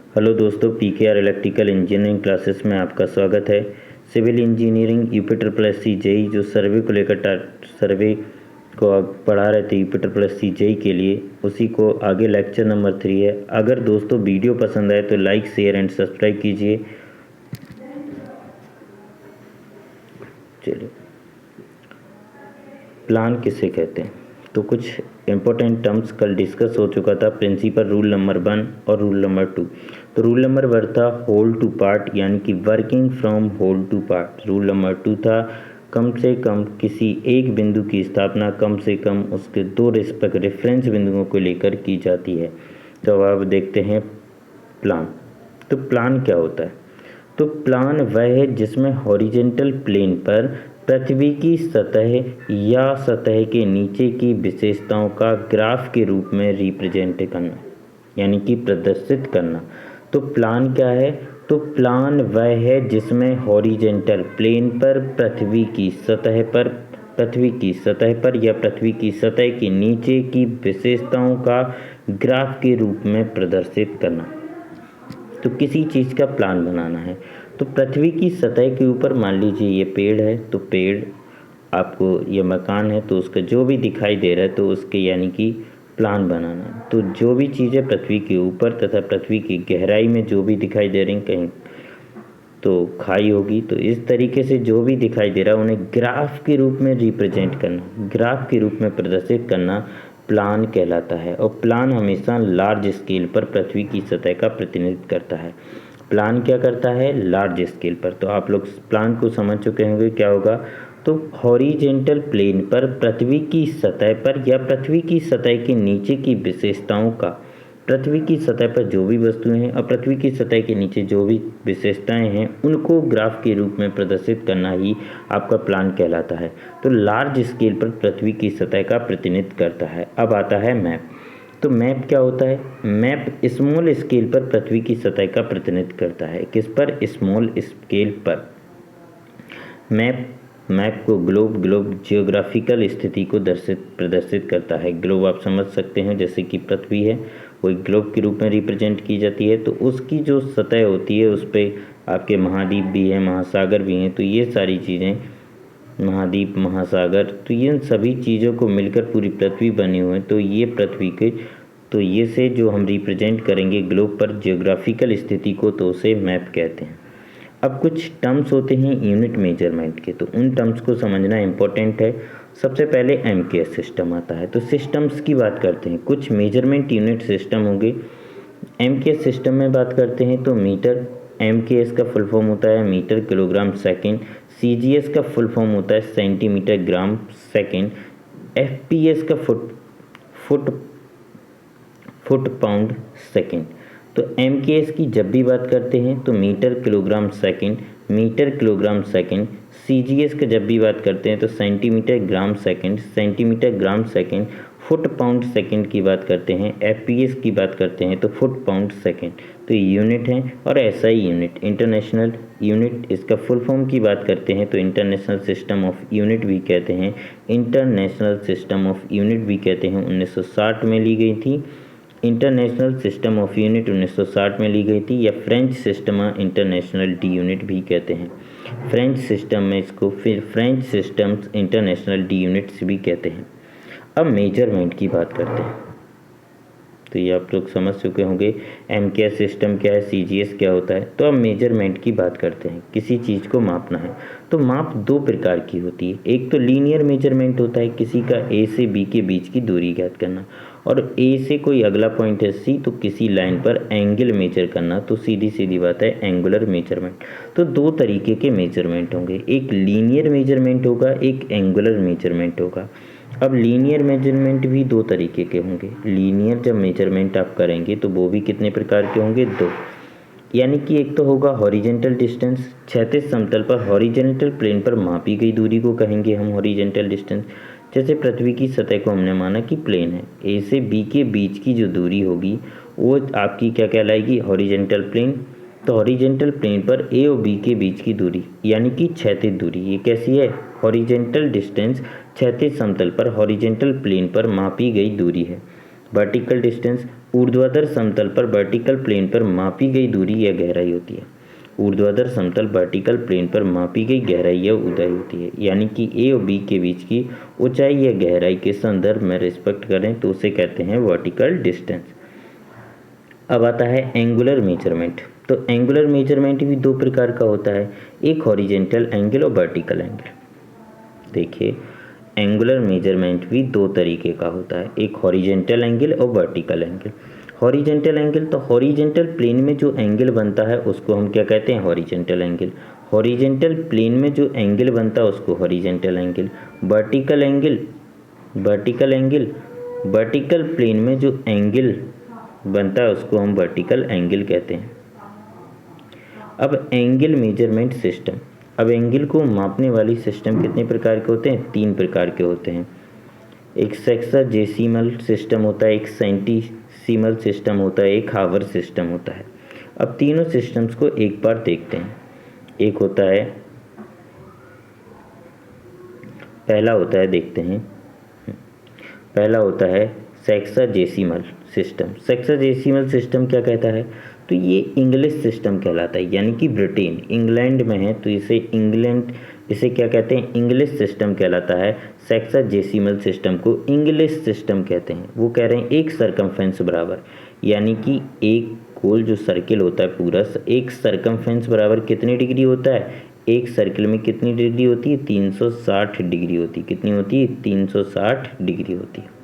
Hello दोस्तों, PKR electrical engineering classes में आपका स्वागत है। सिविल इंजीनियरिंग यूपी जेई जो सर्वे को लेकर सर्वे को पढ़ा रहे थे यूपी जेई के लिए, उसी को आगे लेक्चर नंबर 3 है। अगर दोस्तों वीडियो पसंद आए तो लाइक शेयर एंड सब्सक्राइब कीजिए। चलिए, प्लान किसे कहते हैं तो कुछ इम्पोर्टेंट टर्म्स कल डिस्कस हो चुका था। प्रिंसिपल रूल नंबर 1 और रूल नंबर 2। तो रूल नंबर 1 था होल टू पार्ट, यानी कि working from whole to part. Rule number 2 था कम से कम किसी एक बिंदु की स्थापना कम से कम उसके 2 रेफरेंस बिंदुओं को लेकर की जाती है। तो अब देखते हैं प्लान। तो प्लान क्या होता है? तो प्लान वह है जिसमें हॉरिजेंटल प्लेन पर पृथ्वी की सतह या सतह के नीचे की विशेषताओं का ग्राफ के रूप में रिप्रेजेंट करना, यानी कि प्रदर्शित करना। तो प्लान क्या है? तो प्लान वह है जिसमें हॉरिजेंटल प्लेन पर पृथ्वी की सतह पर या पृथ्वी की सतह के नीचे की विशेषताओं का ग्राफ के रूप में प्रदर्शित करना। तो किसी चीज़ का प्लान बनाना है तो पृथ्वी की सतह के ऊपर मान लीजिए ये पेड़ है, तो पेड़ आपको ये मकान है, तो उसका जो भी दिखाई दे रहा है तो उसके यानी कि प्लान बनाना है। तो जो भी चीज़ें पृथ्वी के ऊपर तथा पृथ्वी की गहराई में जो भी दिखाई दे रही, कहीं तो खाई होगी, तो इस तरीके से जो भी दिखाई दे रहा है उन्हें ग्राफ के रूप में रिप्रेजेंट करना, ग्राफ के रूप में प्रदर्शित करना प्लान कहलाता है। और प्लान हमेशा लार्ज स्केल पर पृथ्वी की सतह का प्रतिनिधित्व करता है। प्लान क्या करता है? लार्ज स्केल पर। तो आप लोग प्लान को समझ चुके होंगे क्या होगा। तो हॉरिजेंटल प्लेन पर पृथ्वी की सतह पर या पृथ्वी की सतह के नीचे की विशेषताओं का, पृथ्वी की सतह पर जो भी वस्तुएं हैं और पृथ्वी की सतह के नीचे जो भी विशेषताएं हैं उनको ग्राफ के रूप में प्रदर्शित करना ही आपका प्लान कहलाता है। तो लार्ज स्केल पर पृथ्वी की सतह का प्रतिनिधित्व करता है। अब आता है मैप। तो मैप क्या होता है? मैप स्मॉल स्केल पर पृथ्वी की सतह का प्रतिनिधित्व करता है। किस पर? स्मॉल स्केल पर। मैप को ग्लोब जियोग्राफिकल स्थिति को प्रदर्शित करता है। ग्लोब आप समझ सकते हैं, जैसे कि पृथ्वी है वो एक ग्लोब के रूप में रिप्रेजेंट की जाती है। तो उसकी जो सतह होती है उस पर आपके महाद्वीप भी हैं, महासागर भी हैं। तो ये सारी चीज़ें, महाद्वीप, महासागर, तो ये सभी चीज़ों को मिलकर पूरी पृथ्वी बनी हुई है। तो ये पृथ्वी के, तो ये से जो हम रिप्रेजेंट करेंगे ग्लोब पर जियोग्राफिकल स्थिति को, तो उसे मैप कहते हैं। अब कुछ टर्म्स होते हैं यूनिट मेजरमेंट के, तो उन टर्म्स को समझना इम्पोर्टेंट है। सबसे पहले एमकेएस सिस्टम आता है। तो सिस्टम्स की बात करते हैं, कुछ मेजरमेंट यूनिट सिस्टम होंगे। एमकेएस सिस्टम में बात करते हैं तो मीटर, एमकेएस का फुल फॉर्म होता है मीटर किलोग्राम सेकेंड। सीजीएस का फुल फॉर्म होता है सेंटीमीटर ग्राम सेकेंड। एफपीएस का फुट पाउंड सेकेंड। तो एमकेएस की जब भी बात करते हैं तो मीटर किलोग्राम सेकेंड। सीजीएस का जब भी बात करते हैं तो centimetre gram second. Foot pound second की बात करते हैं, एफपीएस की बात करते हैं तो फुट पाउंड सेकेंड। तो ये यूनिट हैं। और एसआई यूनिट, इंटरनेशनल यूनिट, इसका फुल फॉर्म की बात करते हैं तो इंटरनेशनल सिस्टम ऑफ यूनिट भी कहते हैं। 1960 में ली गई थी। इंटरनेशनल सिस्टम ऑफ यूनिट 1960 में ली गई थी, या French system international D unit भी कहते हैं। फ्रेंच सिस्टम में इसको फिर French systems international D units भी कहते हैं। अब मेजरमेंट की बात करते हैं। तो ये आप लोग समझ चुके होंगे एमकेएस सिस्टम क्या है, सीजीएस क्या होता है। तो अब मेजरमेंट की बात करते हैं। किसी चीज़ को मापना है तो माप 2 प्रकार की होती है। एक तो लीनियर मेजरमेंट होता है, किसी का ए से बी के बीच की दूरी ज्ञात करना, और ए से कोई अगला पॉइंट है सी, तो किसी लाइन पर एंगल मेजर करना। तो सीधी बात है एंगुलर मेजरमेंट। तो 2 तरीके के मेजरमेंट होंगे, एक लीनियर मेजरमेंट होगा, एक एंगुलर मेजरमेंट होगा। अब लीनियर मेजरमेंट भी 2 तरीके के होंगे। लीनियर जब मेजरमेंट आप करेंगे तो वो भी कितने प्रकार के होंगे? 2। यानी कि एक तो होगा हॉरिजेंटल डिस्टेंस, क्षैतिज समतल पर हॉरिजेंटल प्लेन पर मापी गई दूरी को कहेंगे हम हॉरिजेंटल डिस्टेंस। जैसे पृथ्वी की सतह को हमने माना कि प्लेन है, ए से बी के बीच की जो दूरी होगी वो आपकी क्या कहलाएगी? Horizontal plane. तो हॉरिजेंटल प्लेन पर ए और बी के बीच की दूरी यानी कि क्षैतिज दूरी, ये कैसी है? हॉरिजेंटल डिस्टेंस क्षैतिज समतल पर हॉरिजेंटल प्लेन पर मापी गई दूरी है। वर्टिकल डिस्टेंस ऊर्ध्वाधर समतल पर वर्टिकल प्लेन पर मापी गई दूरी या गहराई होती है। ऊर्ध्वाधर समतल वर्टिकल प्लेन पर मापी गई गहराई या ऊंचाई होती है, यानी कि ए और बी के बीच की ऊंचाई या गहराई के संदर्भ में रिस्पेक्ट करें तो उसे कहते हैं वर्टिकल डिस्टेंस। अब आता है एंगुलर मेजरमेंट। तो एंगुलर मेजरमेंट भी दो प्रकार का होता है, एक हॉरिजेंटल एंगल और वर्टिकल एंगल। देखिए, एंगुलर मेजरमेंट भी दो तरीके का होता है, एक हॉरिजेंटल एंगल और वर्टिकल एंगल। हॉरिजेंटल एंगल, तो हॉरिजेंटल प्लेन में जो एंगल बनता है उसको हम क्या कहते हैं, हॉरिजेंटल एंगल। हॉरिजेंटल प्लेन में जो एंगल बनता है उसको horizontal angle. Vertical angle, vertical plane में जो एंगल बनता है उसको हम वर्टिकल एंगल कहते हैं। अब एंगल मेजरमेंट सिस्टम। अब एंगल को मापने वाली सिस्टम कितने प्रकार के होते हैं, तीन प्रकार के होते हैं। एक सेक्साजेसिमल सिस्टम होता है, एक सेंटीसीमल सिस्टम होता है, एक हावर सिस्टम होता है। अब तीनों सिस्टम्स को एक बार देखते हैं। एक होता है, पहला होता है, देखते हैं, पहला होता है सेक्साजेसिमल सिस्टम। सेक्साजेसिमल सिस्टम क्या कहता है, तो ये इंग्लिश सिस्टम कहलाता है, यानी कि ब्रिटेन, इंग्लैंड में है तो इसे क्या कहते हैं, इंग्लिश सिस्टम कहलाता है। सेक्साजेसिमल सिस्टम को इंग्लिश सिस्टम कहते हैं। वो कह रहे हैं एक सरकमफेरेंस बराबर, यानी कि एक गोल जो सर्किल होता है पूरा, एक सरकमफेरेंस बराबर कितने डिग्री होता है, एक सर्किल में कितनी डिग्री होती है, 360 डिग्री होती है। कितनी होती है, 360 डिग्री होती है।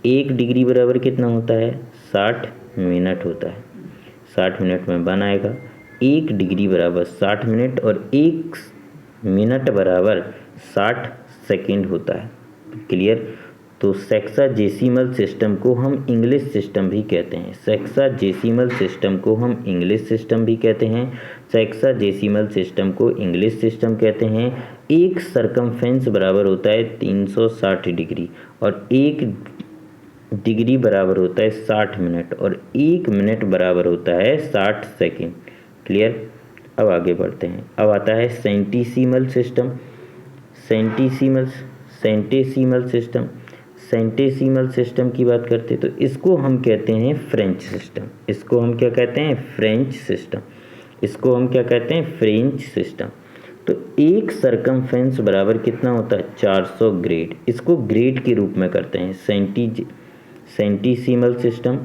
एक डिग्री बराबर कितना होता है, 60 मिनट होता है। 60 मिनट में बन आएगा। एक डिग्री बराबर 60 मिनट और एक मिनट बराबर 60 सेकंड होता है। क्लियर। तो सेक्साजेसिमल सिस्टम को हम इंग्लिश सिस्टम भी कहते हैं। सेक्साजेसिमल सिस्टम को हम इंग्लिश सिस्टम भी कहते हैं। सेक्साजेसिमल सिस्टम को इंग्लिश सिस्टम कहते हैं। एक सरकमफेरेंस बराबर होता है 360 डिग्री और एक डिग्री बराबर होता है 60 मिनट और एक मिनट बराबर होता है 60 सेकंड। क्लियर। अब आगे बढ़ते हैं। अब आता है सेंटीसीमल सिस्टम। सेंटीसीमल सिस्टम की बात करते हैं तो इसको हम कहते हैं फ्रेंच सिस्टम। इसको हम क्या कहते हैं, फ्रेंच सिस्टम। इसको हम क्या कहते हैं, फ्रेंच सिस्टम। तो एक सरकमफेरेंस बराबर कितना होता है, 400 ग्रेड। इसको ग्रेड के रूप में करते हैं सेंटीसीमल सिस्टम।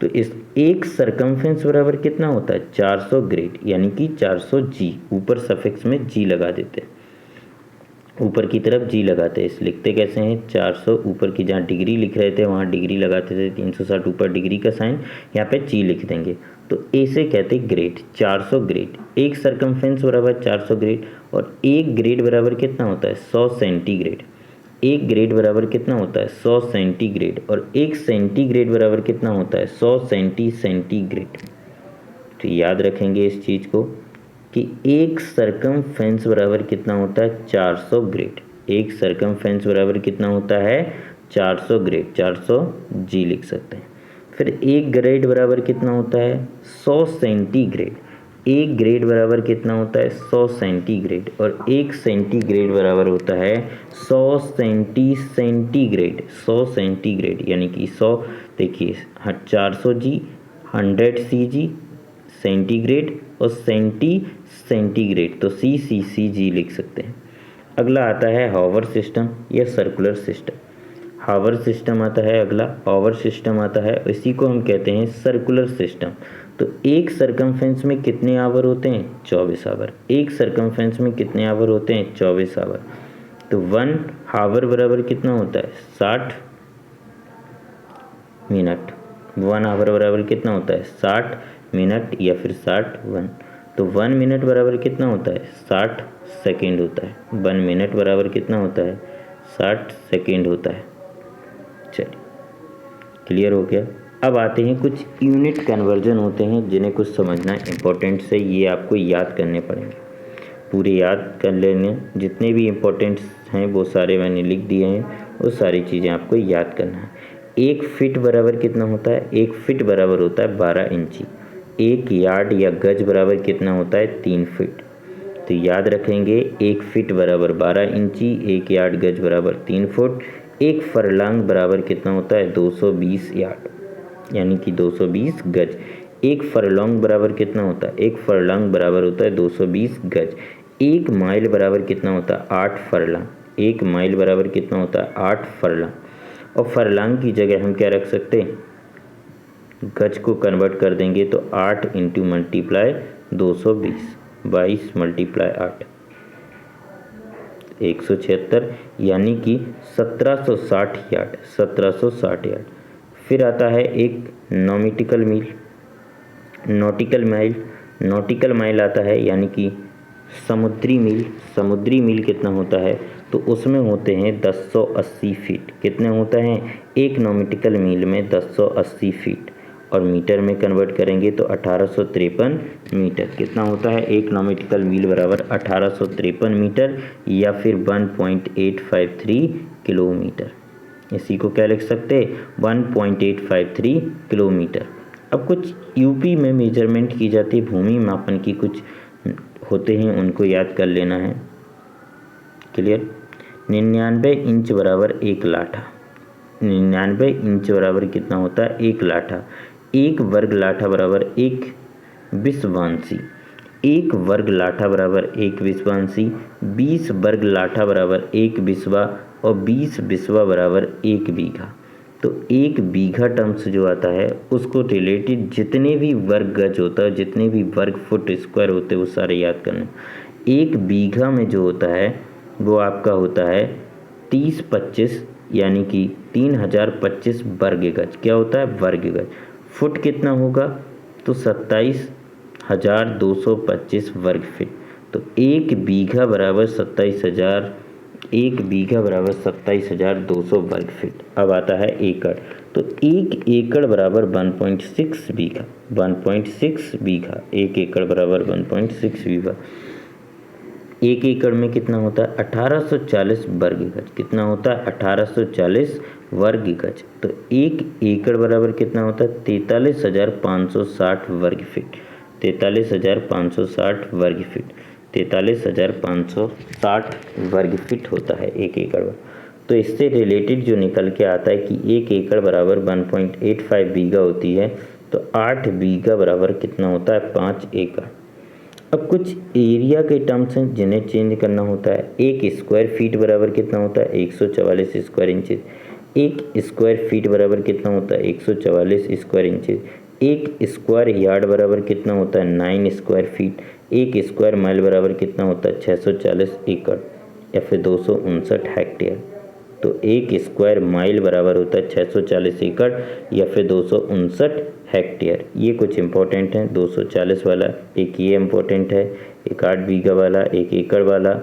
तो इस एक सरकमफेरेंस बराबर कितना होता है, 400 ग्रेड, यानी कि 400 जी। ऊपर सफिक्स में जी लगा देते हैं, ऊपर की तरफ जी लगाते हैं। इस लिखते कैसे हैं, 400 ऊपर की जहाँ डिग्री लिख रहे थे वहाँ डिग्री लगाते थे, 360 ऊपर डिग्री का साइन, यहाँ पे जी लिख देंगे। तो ऐसे कहते हैं ग्रेड, 400 ग्रेड। एक सरकमफेरेंस बराबर 400 ग्रेड और एक ग्रेड बराबर कितना होता है, 100 सेंटीग्रेड। एक ग्रेड बराबर कितना होता है, 100 सेंटीग्रेड और एक सेंटीग्रेड बराबर कितना होता है, 100 सेंटीग्रेड। तो याद रखेंगे इस चीज़ को कि एक सरकमफेरेंस बराबर कितना होता है, 400 ग्रेड। एक सरकमफेरेंस बराबर कितना होता है, 400 ग्रेड, 400 जी लिख सकते हैं। फिर एक ग्रेड बराबर कितना होता है, 100 सेंटीग्रेड। एक ग्रेड बराबर कितना होता है, 100 सेंटीग्रेड और एक सेंटीग्रेड बराबर होता है 100 सेंटीग्रेड। 100 सेंटीग्रेड यानी कि 100, देखिए 400 जी, 100 सी जी सेंटीग्रेड और सेंटीग्रेड, तो सी जी लिख सकते हैं। अगला आता है हावर सिस्टम या सर्कुलर सिस्टम। हावर सिस्टम आता है अगला, हावर सिस्टम आता है, इसी को हम कहते हैं सर्कुलर सिस्टम। तो एक सरकमफेरेंस में कितने आवर होते हैं, 24 आवर। एक सरकमफेरेंस में कितने आवर होते हैं, 24 आवर। तो 1 हावर बराबर कितना होता है, 60 मिनट। 1 आवर बराबर कितना होता है, 60 मिनट या फिर 60 तो 1 मिनट बराबर कितना होता है, 60 सेकेंड होता है। 1 मिनट बराबर कितना होता है, 60 सेकेंड होता है। चलिए, क्लियर हो गया। अब आते हैं कुछ यूनिट कन्वर्जन होते हैं जिन्हें कुछ समझना इम्पोर्टेंट से, ये आपको याद करने पड़ेंगे। पूरे याद कर लेने, जितने भी इम्पोर्टेंट हैं वो सारे मैंने लिख दिए हैं, वो सारी चीज़ें आपको याद करना है। एक फिट बराबर कितना होता है, एक फिट बराबर होता है 12 इंची। एक यार्ड या गज बराबर कितना होता है, 3 फीट। तो याद रखेंगे, एक फिट बराबर 12 इंची, एक यार्ड गज बराबर 3 फुट, एक फरलांग बराबर कितना होता है, 220 यार्ड। यानी कि 220 गज। एक फरलॉन्ग बराबर कितना होता है? एक फरलॉन्ग बराबर होता है 220 गज। एक माइल बराबर कितना होता है? 8 फरलॉन्ग। एक माइल बराबर कितना होता है? 8 फरलॉन्ग। और फरलॉन्ग की जगह हम क्या रख सकते हैं? गज को कन्वर्ट कर देंगे तो 8 इंटू मल्टीप्लाई 220, 22 मल्टीप्लाई 8, 176, यानी कि 1760 यार्ड, 1760 यार्ड। फिर आता है एक नॉटिकल मील, नॉटिकल माइल। नॉटिकल माइल आता है यानी कि समुद्री मील। समुद्री मील कितना होता है? तो उसमें होते हैं 1080 फीट। कितने होते हैं? एक नॉटिकल मील में 1080 फीट, और मीटर में कन्वर्ट करेंगे तो 1853 मीटर। कितना होता है? एक नॉटिकल मील बराबर 1853 मीटर, या फिर 1.853 किलोमीटर। इसी को क्या लिख सकते हैं? 1.853 किलोमीटर। अब कुछ यूपी में मेजरमेंट की जाती है, भूमि मापन की कुछ होते हैं, उनको याद कर लेना है। क्लियर? 99 इंच बराबर 1 लाठा। 99 इंच बराबर कितना होता है? 1 लाठा। 1 वर्ग लाठा बराबर 1 विश्वांसी। 1 वर्ग लाठा बराबर 1 विश्वांसी। 20 वर्ग लाठा बराबर 1 बिस्वा, और 20 बिस्वा बराबर 1 बीघा। तो 1 बीघा टर्म्स जो आता है उसको रिलेटेड जितने भी वर्ग गज होता है, जितने भी वर्ग फुट स्क्वायर होते हैं, वो सारे याद करना। 1 बीघा में जो होता है वो आपका होता है 30-25, यानी कि 3025 वर्ग गज। क्या होता है? वर्ग गज। फुट कितना होगा? तो 27,225 वर्ग फीट। तो 1 बीघा बराबर 27,000, 1 बीघा बराबर 27,200 वर्ग फीट। अब आता है एकड़। तो 1 एकड़ बराबर 1.6 बीघा। 1.6 बीघा, 1 एकड़ बराबर 1.6 बीघा। 1 एकड़ में कितना होता है? 1840 वर्ग गज। कितना होता है? 1840 वर्ग गज। तो 1 एकड़ बराबर कितना होता है? 43,560 वर्ग फीट। 43,560 वर्ग फीट। 43,560 वर्ग फीट होता है 1 एकड़। तो इससे रिलेटेड जो निकल के आता है कि 1 एकड़ बराबर 1.85 बीघा होती है, तो 8 बीघा बराबर कितना होता है? 5 एकड़। अब कुछ एरिया के टर्म्स हैं जिन्हें चेंज करना होता है। 1 स्क्वायर फीट बराबर कितना होता है? 144 स्क्वायर इंचेज। 1 स्क्वायर फीट बराबर कितना होता है? 144 स्क्वायर इंचेज। 1 स्क्वायर यार्ड बराबर कितना होता है? 9 स्क्वायर फीट। 1 स्क्वायर माइल बराबर कितना होता है? 640 एकड़, या फिर 259 हेक्टेयर। तो 1 स्क्वायर माइल बराबर होता है 640 एकड़, या फिर 259 हेक्टेयर। ये कुछ इंपॉर्टेंट हैं। 240 वाला एक ये इंपॉर्टेंट है, एक 8 बीघा वाला, एक एकड़ वाला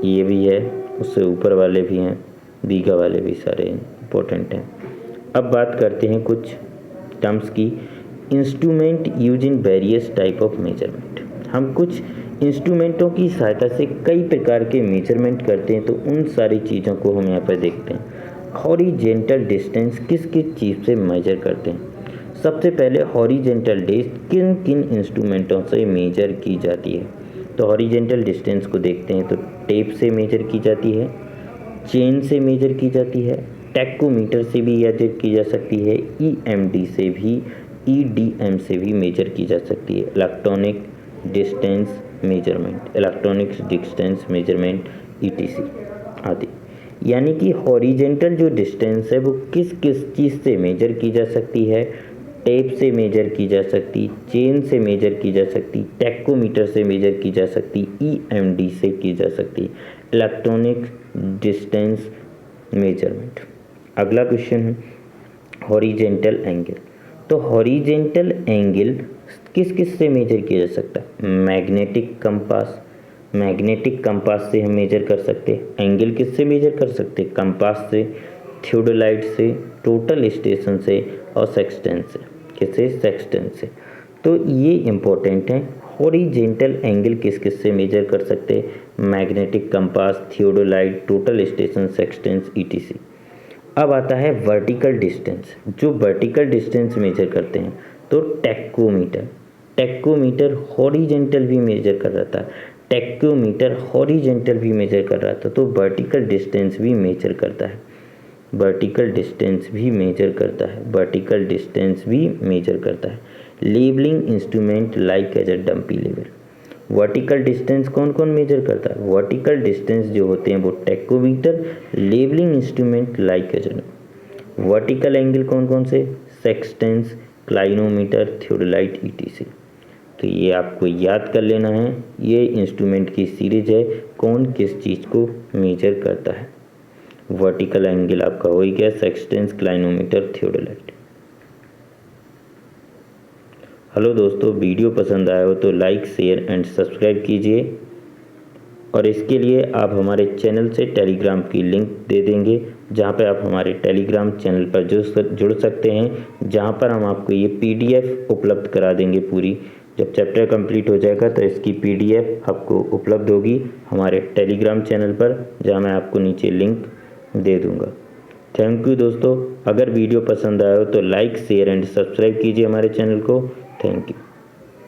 ये भी है, उससे ऊपर वाले भी हैं, बीघा वाले भी सारे इंपॉर्टेंट हैं। अब बात करते हैं कुछ टर्म्स की। Instrument use in various type of measurement. हम कुछ इंस्ट्रूमेंटों की सहायता से कई प्रकार के मेजरमेंट करते हैं, तो उन सारी चीज़ों को हम यहाँ पर देखते हैं। हॉरिजेंटल डिस्टेंस किस किस चीज़ से मेजर करते हैं? सबसे पहले हॉरिजेंटल डिस्टेंस किन किन इंस्ट्रूमेंटों से मेजर की जाती है? तो हॉरिजेंटल डिस्टेंस को देखते हैं तो टेप से मेजर की जाती है, चेन से मेजर की जाती है, टैकोमीटर से भी मेजर की जा सकती है, EMD से भी, EDM से भी मेजर की जा सकती है। Electronic distance measurement, electronic distance measurement, ETC आदि। यानी कि हॉरिजेंटल जो डिस्टेंस है वो किस किस चीज़ से मेजर की जा सकती है? टेप से मेजर की जा सकती, चेन से मेजर की जा सकती, टैकोमीटर से मेजर की जा सकती, EMD से की जा सकती, इलेक्ट्रॉनिक डिस्टेंस मेजरमेंट। अगला क्वेश्चन है हॉरिजेंटल एंगल। तो हॉरिजेंटल एंगल किस किस से मेजर किया जा सकता है? Magnetic compass. मैग्नेटिक कंपास से हम मेजर कर सकते हैं। एंगल किस से मेजर कर सकते हैं? कंपास से, थियोडोलाइट से, टोटल स्टेशन से, और सेक्सटेंस से। किससे? सेक्सटेंस से। तो ये इंपॉर्टेंट है। हॉरिजेंटल एंगल किस किस से मेजर कर सकते हैं? Magnetic compass, theodolite, total station, sextants, ETC। अब आता है वर्टिकल डिस्टेंस। जो वर्टिकल डिस्टेंस मेजर करते हैं तो टैकोमीटर। टैकोमीटर हॉरिजेंटल भी मेजर कर रहा था, टैकोमीटर हॉरिजेंटल भी मेजर कर रहा था, तो वर्टिकल डिस्टेंस भी मेजर करता है। वर्टिकल डिस्टेंस भी मेजर करता है, वर्टिकल डिस्टेंस भी मेजर करता है। Levelling instrument like as a dumpy level. Vertical distance कौन कौन मेजर करता है? वर्टिकल डिस्टेंस जो होते हैं वो tacheometer, levelling instrument like as a. Vertical angle कौन कौन से? Sextants, clinometer, theodolite, ETC. तो ये आपको याद कर लेना है, ये इंस्ट्रूमेंट की सीरीज है कौन किस चीज़ को मेजर करता है। वर्टिकल एंगल आपका हो ही गया, सेक्सटेंस, क्लाइनोमीटर, थियोडोलाइट। हेलो दोस्तों, वीडियो पसंद आया हो तो लाइक, शेयर एंड सब्सक्राइब कीजिए, और इसके लिए आप हमारे चैनल से टेलीग्राम की लिंक दे देंगे, जहां पर आप हमारे टेलीग्राम चैनल पर जुड़ सकते हैं, जहां पर हम आपको ये PDF उपलब्ध करा देंगे पूरी। जब चैप्टर कंप्लीट हो जाएगा तो इसकी PDF आपको उपलब्ध होगी हमारे टेलीग्राम चैनल पर, जहां मैं आपको नीचे लिंक दे दूंगा। थैंक यू दोस्तों। अगर वीडियो पसंद आया हो तो लाइक, शेयर एंड सब्सक्राइब कीजिए हमारे चैनल को। Thank you.